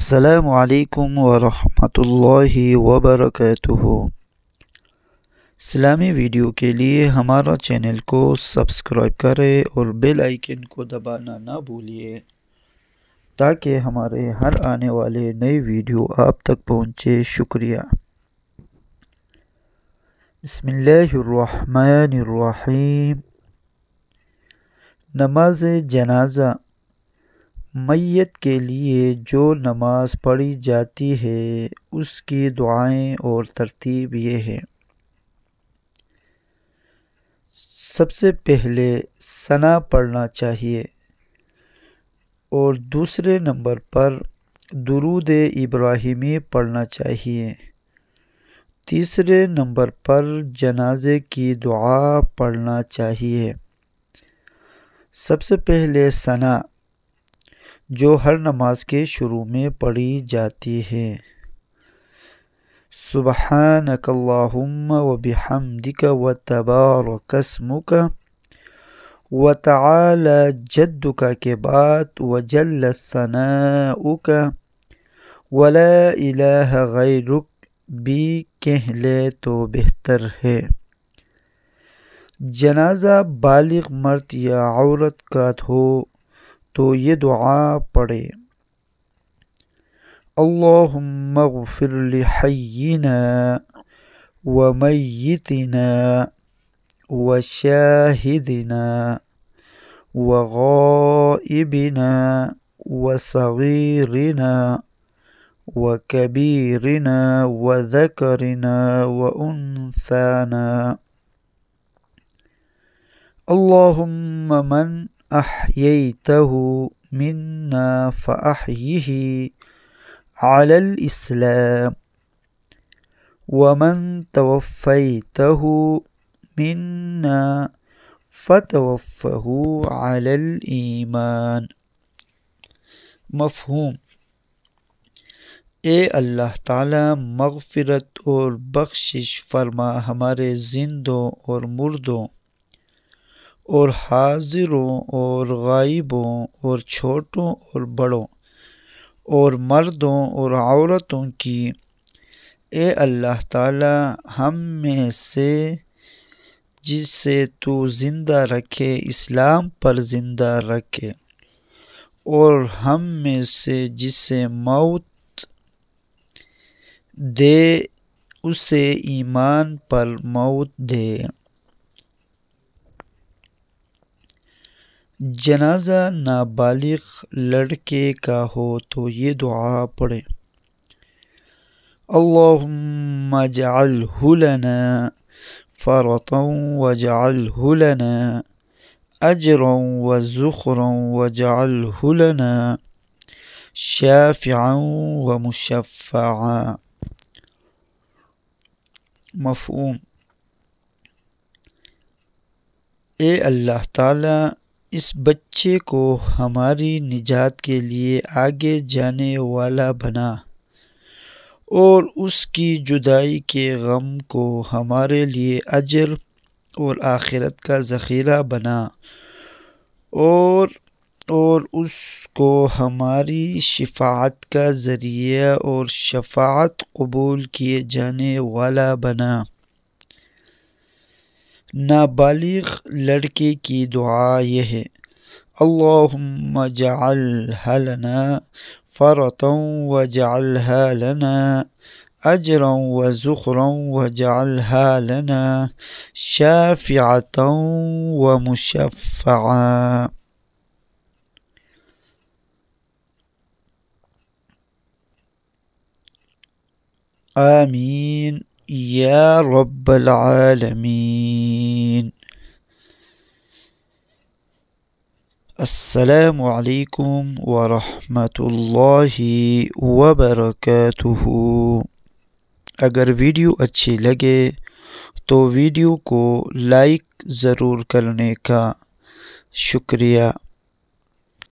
السلام علیکم ورحمۃ اللہ وبرکاتہ۔ اسلامی ویڈیو کے لیے ہمارا چینل کو سبسکرائب کریں اور بیل آئیکن کو دبانا نہ بھولیے تاکہ ہمارے ہر آنے والے نئی ویڈیو آپ تک پہنچے۔ شکریہ۔ بسم اللہ الرحمن الرحیم۔ نماز جنازہ میت کے لیے جو نماز پڑھی جاتی ہے اس کی دعائیں اور ترتیب یہ ہے۔ سب سے پہلے ثنا پڑھنا چاہیے اور دوسرے نمبر پر درود ابراہیمی پڑھنا چاہیے۔ تیسرے نمبر پر جنازے کی دعا پڑھنا چاہیے۔ سب سے پہلے ثنا جو ہر نماز کے شروع میں پڑھی جاتی ہے۔ سبحانک اللہم وبحمدک وتبارک اسمک وتعالی جدک کے بعد وجل ثناؤک ولا الہ غیرک بھی کہہ لے تو بہتر ہے۔ جنازہ بالغ مرد یا عورت کا ہو تو یہ دعا پڑھے۔ اللہم اغفر لحینا ومیتنا وشاہدنا وغائبنا وصغیرنا وکبیرنا وذکرنا وانثانا۔ اللہم من احییتہ منا فاحیہ علی الاسلام ومن توفیتہ منا فتوفہ علی الایمان۔ مفہوم: اے اللہ تعالی مغفرت اور بخشش فرما ہمارے زندوں اور مردوں اور حاضروں اور غائبوں اور چھوٹوں اور بڑوں اور مردوں اور عورتوں کی۔ اے اللہ تعالی ہم میں سے جسے تو زندہ رکھے اسلام پر زندہ رکھے اور ہم میں سے جسے موت دے اسے ایمان پر موت دے۔ جنازہ نابالغ لڑکے کا ہو تو یہ دعا پڑھے۔ اللہم اجعلہ لنا فرطا واجعلہ لنا اجرا وذخرا واجعلہ لنا شافعا ومشفعا۔ مفہوم: اے اللہ تعالی اس بچے کو ہماری نجات کے لیے آگے جانے والا بنا اور اس کی جدائی کے غم کو ہمارے لیے اجر اور آخرت کا ذخیرہ بنا اور اس کو ہماری شفاعت کا ذریعہ اور شفاعت قبول کیے جانے والا بنا۔ نابالغ لڑکے کی دعا یہ ہے: اللہم اجعلہ لنا فرطا واجعلہ لنا اجرا وذخرا واجعلہ لنا شافعة ومشفعا۔ آمین یا رب العالمین۔ السلام علیکم ورحمۃ اللہ وبرکاتہ۔ اگر ویڈیو اچھی لگے تو ویڈیو کو لائک ضرور کرنے کا۔ شکریہ۔